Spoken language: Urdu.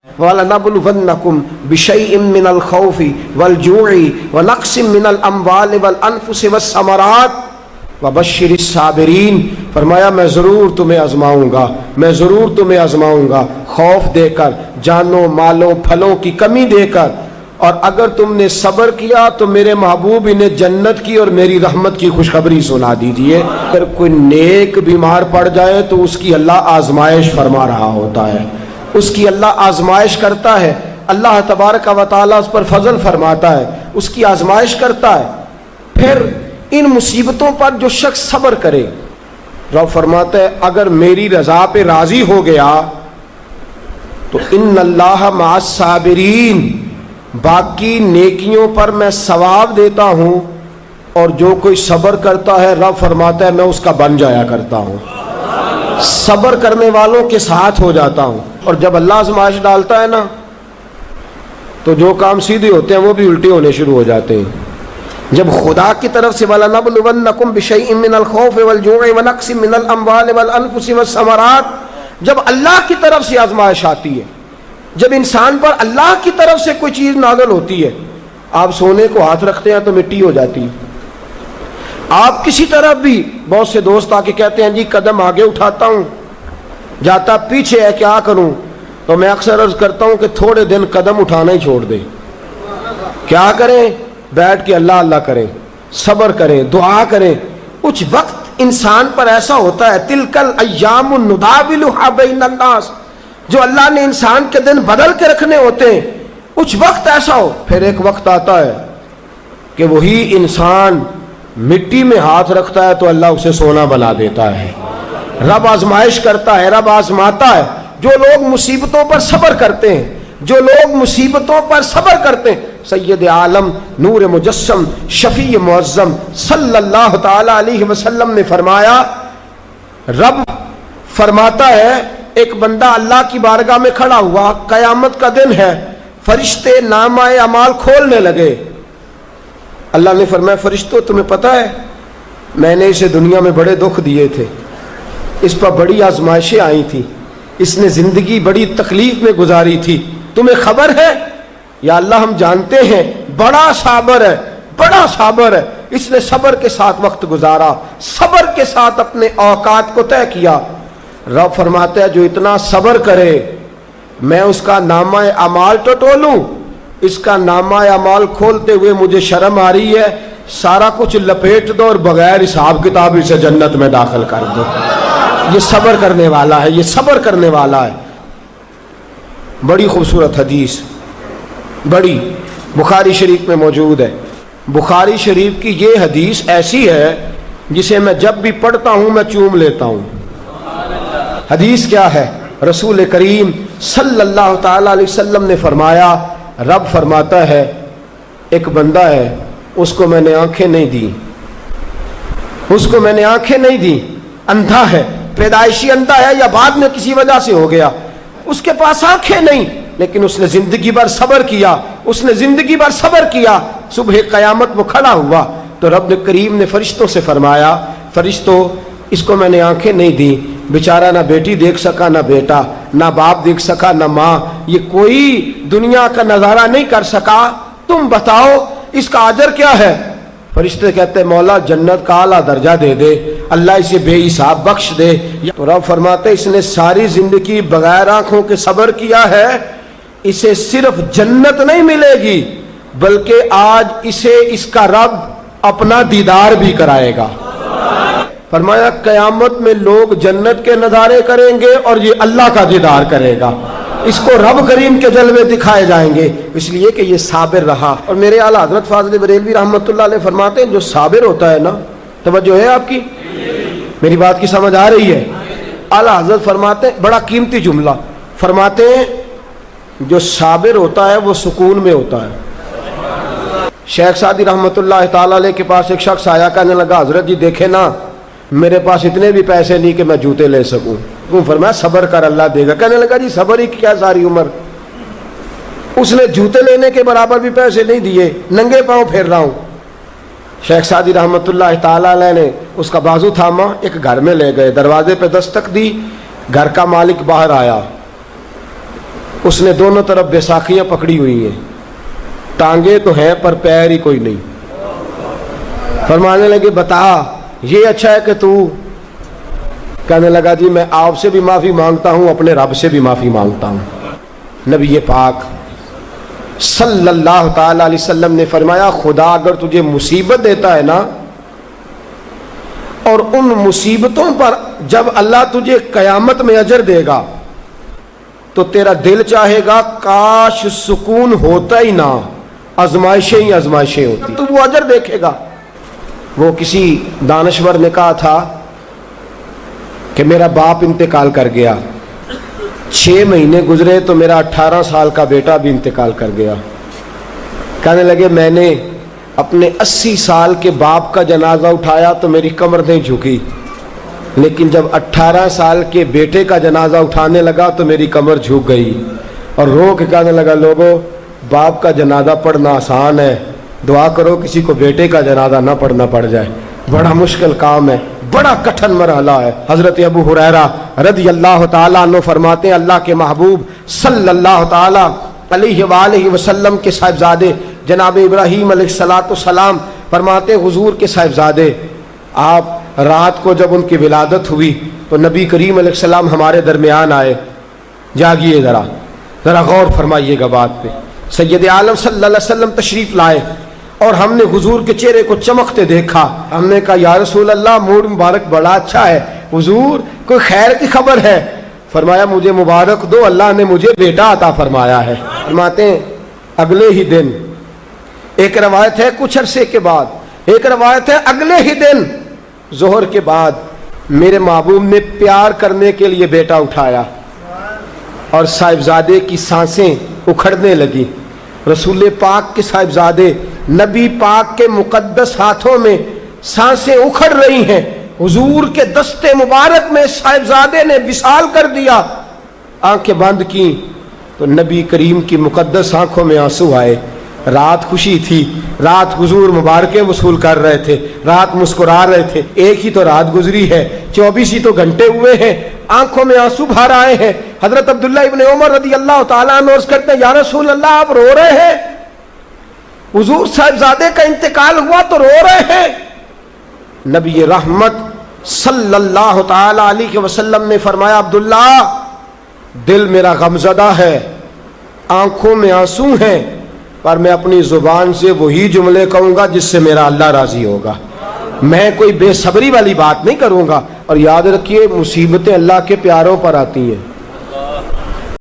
وَلَنَبْلُوَنَّكُمْ بِشَيْءٍ مِّنَ الْخَوْفِ وَالْجُوعِ وَنَقْصٍ مِّنَ الْأَمْوَالِ وَالْأَنفُسِ وَالثَّمَرَاتِ وَبَشِّرِ الصَّابِرِينَ۔ فرمایا میں ضرور تمہیں آزماؤں گا، میں ضرور تمہیں آزماؤں گا، خوف دے کر، جانوں مالوں پھلوں کی کمی دے کر، اور اگر تم نے صبر کیا تو میرے محبوب انہیں جنت کی اور میری رحمت کی خوشخبری سنا دیجئے۔ اگر کوئی نیک بیمار پڑ جائے تو اس کی اللہ آزمائش فرما رہا ہوتا ہے، اس کی اللہ آزمائش کرتا ہے، اللہ تبارک و تعالیٰ اس پر فضل فرماتا ہے، اس کی آزمائش کرتا ہے۔ پھر ان مصیبتوں پر جو شخص صبر کرے، رب فرماتا ہے اگر میری رضا پہ راضی ہو گیا تو ان اللہ مع الصابرین، باقی نیکیوں پر میں ثواب دیتا ہوں، اور جو کوئی صبر کرتا ہے رب فرماتا ہے میں اس کا بن جایا کرتا ہوں، صبر کرنے والوں کے ساتھ ہو جاتا ہوں۔ اور جب اللہ آزمائش ڈالتا ہے نا تو جو کام سیدھے ہوتے ہیں وہ بھی الٹے ہونے شروع ہو جاتے ہیں۔ جب خدا کی طرف سے وَلَنَبْلُوَنَّكُمْ بِشَيْءٍ مِّنَ الْخَوْفِ وَالْجُوعِ وَنَقْصٍ مِّنَ الْأَمْوَالِ وَالْأَنفُسِ وَالثَّمَرَاتِ، جب اللہ کی طرف سے آزمائش آتی ہے، جب انسان پر اللہ کی طرف سے کوئی چیز نازل ہوتی ہے، آپ سونے کو ہاتھ رکھتے ہیں تو مٹی ہو جاتی ہے، آپ کسی طرف بھی، بہت سے دوست آ کے کہتے ہیں جی قدم آگے اٹھاتا ہوں جاتا پیچھے ہے، کیا کروں؟ تو میں اکثر عرض کرتا ہوں کہ تھوڑے دن قدم اٹھانا ہی چھوڑ دیں، کیا کریں؟ بیٹھ کے اللہ اللہ کریں، صبر کریں، دعا کریں۔ کچھ وقت انسان پر ایسا ہوتا ہے، تلک الایام نداولها بین الناس، جو اللہ نے انسان کے دن بدل کے رکھنے ہوتے ہیں، کچھ وقت ایسا ہو، پھر ایک وقت آتا ہے کہ وہی انسان مٹی میں ہاتھ رکھتا ہے تو اللہ اسے سونا بنا دیتا ہے۔ رب آزمائش کرتا ہے، رب آزماتا ہے۔ جو لوگ مصیبتوں پر صبر کرتے ہیں، جو لوگ مصیبتوں پر صبر کرتے ہیں، سید عالم نور مجسم شفیع معظم صلی اللہ تعالی علیہ وسلم نے فرمایا، رب فرماتا ہے ایک بندہ اللہ کی بارگاہ میں کھڑا ہوا، قیامت کا دن ہے، فرشتے نامہ اعمال کھولنے لگے۔ اللہ نے فرمایا فرشتوں تمہیں پتہ ہے میں نے اسے دنیا میں بڑے دکھ دیے تھے، اس پر بڑی آزمائشیں آئی تھیں، اس نے زندگی بڑی تکلیف میں گزاری تھی، تمہیں خبر ہے؟ یا اللہ ہم جانتے ہیں، بڑا صابر ہے، بڑا صابر ہے، اس نے صبر کے ساتھ وقت گزارا، صبر کے ساتھ اپنے اوقات کو طے کیا۔ رب فرماتا ہے جو اتنا صبر کرے میں اس کا نامہ اعمال ٹٹولوں، اس کا نامہ اعمال کھولتے ہوئے مجھے شرم آ رہی ہے، سارا کچھ لپیٹ دو اور بغیر حساب کتاب اسے جنت میں داخل کر دو۔ یہ صبر کرنے والا ہے، یہ صبر کرنے والا ہے۔ بڑی خوبصورت حدیث، بڑی، بخاری شریف میں موجود ہے۔ بخاری شریف کی یہ حدیث ایسی ہے جسے میں جب بھی پڑھتا ہوں میں چوم لیتا ہوں۔ حدیث کیا ہے؟ رسول کریم صلی اللہ تعالی علیہ وسلم نے فرمایا، رب فرماتا ہے ایک بندہ ہے، اس کو میں نے آنکھیں نہیں دی، اس کو میں نے آنکھیں نہیں دی، اندھا ہے، پیدائشی اندھا ہے یا بعد میں کسی وجہ سے ہو گیا، اس کے پاس آنکھیں نہیں، لیکن اس نے زندگی بھر صبر کیا، اس نے زندگی بھر صبر کیا۔ صبح قیامت وہ کھڑا ہوا تو رب کریم نے فرشتوں سے فرمایا، فرشتوں اس کو میں نے آنکھیں نہیں دی، بیچارہ نہ بیٹی دیکھ سکا نہ بیٹا، نہ باپ دیکھ سکا نہ ماں، یہ کوئی دنیا کا نظارہ نہیں کر سکا، تم بتاؤ اس کا اجر کیا ہے؟ فرشتے کہتے ہیں مولا جنت کا اعلیٰ درجہ دے دے، اللہ اسے بے حساب بخش دے۔ تو رب فرماتے اس نے ساری زندگی بغیر آنکھوں کے صبر کیا ہے، اسے صرف جنت نہیں ملے گی بلکہ آج اسے اس کا رب اپنا دیدار بھی کرائے گا۔ فرمایا قیامت میں لوگ جنت کے نظارے کریں گے اور یہ اللہ کا دیدار کرے گا، اس کو رب کریم کے جلوے دکھائے جائیں گے، اس لیے کہ یہ صابر رہا۔ اور میرے اعلیٰ حضرت فاضل بریلوی رحمۃ اللہ علیہ فرماتے ہیں جو صابر ہوتا ہے نا، توجہ ہے آپ کی، میری بات کی سمجھ آ رہی ہے؟ اعلیٰ حضرت فرماتے ہیں بڑا قیمتی جملہ، فرماتے ہیں جو صابر ہوتا ہے وہ سکون میں ہوتا ہے۔ شیخ سعدی رحمۃ اللہ تعالی علیہ کے پاس ایک شخص آیا، کہنے لگا حضرت جی دیکھیں نا میرے پاس اتنے بھی پیسے نہیں کہ میں جوتے لے سکوں، فرمایا صبر کر اللہ دے گا۔ کہنے لگا جی صبر ہی کیا ساری عمر، اس نے جوتے لینے کے برابر بھی پیسے نہیں دیے، ننگے پاؤں پھیر رہا ہوں۔ شیخ سعدی رحمۃ اللہ تعالی علیہ نے اس کا بازو تھاما، ایک گھر میں لے گئے، دروازے پہ دستک دی، گھر کا مالک باہر آیا، اس نے دونوں طرف بیساکھیاں پکڑی ہوئی ہیں، ٹانگیں تو ہیں پر پیر ہی کوئی نہیں۔ فرمانے لگے بتا یہ اچھا ہے کہ تو؟ کہنے لگا جی میں آپ سے بھی معافی مانگتا ہوں، اپنے رب سے بھی معافی مانگتا ہوں۔ نبی پاک صلی اللہ تعالی علیہ وسلم نے فرمایا خدا اگر تجھے مصیبت دیتا ہے نا، اور ان مصیبتوں پر جب اللہ تجھے قیامت میں اجر دے گا تو تیرا دل چاہے گا کاش سکون ہوتا ہی نہ، آزمائشیں ہی آزمائشیں ہوتی، تو وہ اجر دیکھے گا۔ وہ کسی دانشور نے کہا تھا کہ میرا باپ انتقال کر گیا، 6 مہینے گزرے تو میرا 18 سال کا بیٹا بھی انتقال کر گیا۔ کہنے لگے میں نے اپنے 80 سال کے باپ کا جنازہ اٹھایا تو میری کمر نہیں جھکی، لیکن جب 18 سال کے بیٹے کا جنازہ اٹھانے لگا تو میری کمر جھک گئی، اور رو کے کہنے لگا لوگوں باپ کا جنازہ پڑھنا آسان ہے، دعا کرو کسی کو بیٹے کا جنازہ نہ پڑھنا پڑ جائے، بڑا مشکل کام ہے، بڑا کٹھن مرحلہ ہے۔ حضرت ابو ہریرہ رضی اللہ تعالیٰ عنہ فرماتے ہیں اللہ کے محبوب صلی اللہ تعالیٰ علیہ وآلہ وسلم کے صاحبزادے جناب ابراہیم علیہ السلام فرماتے ہیں حضور کے صاحبزادے آپ رات کو جب ان کی ولادت ہوئی تو نبی کریم علیہ السلام ہمارے درمیان آئے۔ جاگیے ذرا غور فرمائیے گا بات پہ۔ سید عالم صلی اللہ علیہ وسلم تشریف لائے اور ہم نے حضور کے چہرے کو چمکتے دیکھا۔ ہم نے کہا یا رسول اللہ موڈ مبارک بڑا اچھا ہے، حضور کوئی خیر کی خبر ہے؟ فرمایا مجھے مبارک دو، اللہ نے مجھے بیٹا عطا فرمایا ہے۔ فرماتے ہیں اگلے ہی دن، ایک روایت ہے کچھ عرصے کے بعد، ایک روایت ہے اگلے ہی دن ظہر کے بعد میرے محبوب نے پیار کرنے کے لیے بیٹا اٹھایا اور صاحبزادے کی سانسیں اکھڑنے لگی۔ رسول پاک کے صاحبزادے نبی پاک کے مقدس ہاتھوں میں سانسیں اکھڑ رہی ہیں، حضور کے دستے مبارک میں صاحبزادے نے وصال کر دیا۔ آنکھیں بند کی تو نبی کریم کی مقدس آنکھوں میں آنسو آئے۔ رات خوشی تھی، رات حضور مبارکیں وصول کر رہے تھے، رات مسکرا رہے تھے، ایک ہی تو رات گزری ہے، 24 ہی تو گھنٹے ہوئے ہیں، آنکھوں میں آنسو بھر آئے ہیں۔ حضرت عبداللہ ابن عمر رضی اللہ تعالیٰ عنہ عرض کرتے ہیں یا رسول اللہ آپ رو رہے ہیں؟ حضور صاحبزادے کا انتقال ہوا تو رو رہے ہیں؟ نبی رحمت صلی اللہ تعالیٰ علیہ وسلم نے فرمایا عبداللہ دل میرا غمزدہ ہے، آنکھوں میں آنسو ہیں، پر میں اپنی زبان سے وہی جملے کہوں گا جس سے میرا اللہ راضی ہوگا، میں کوئی بے صبری والی بات نہیں کروں گا۔ اور یاد رکھیے مصیبتیں اللہ کے پیاروں پر آتی ہیں۔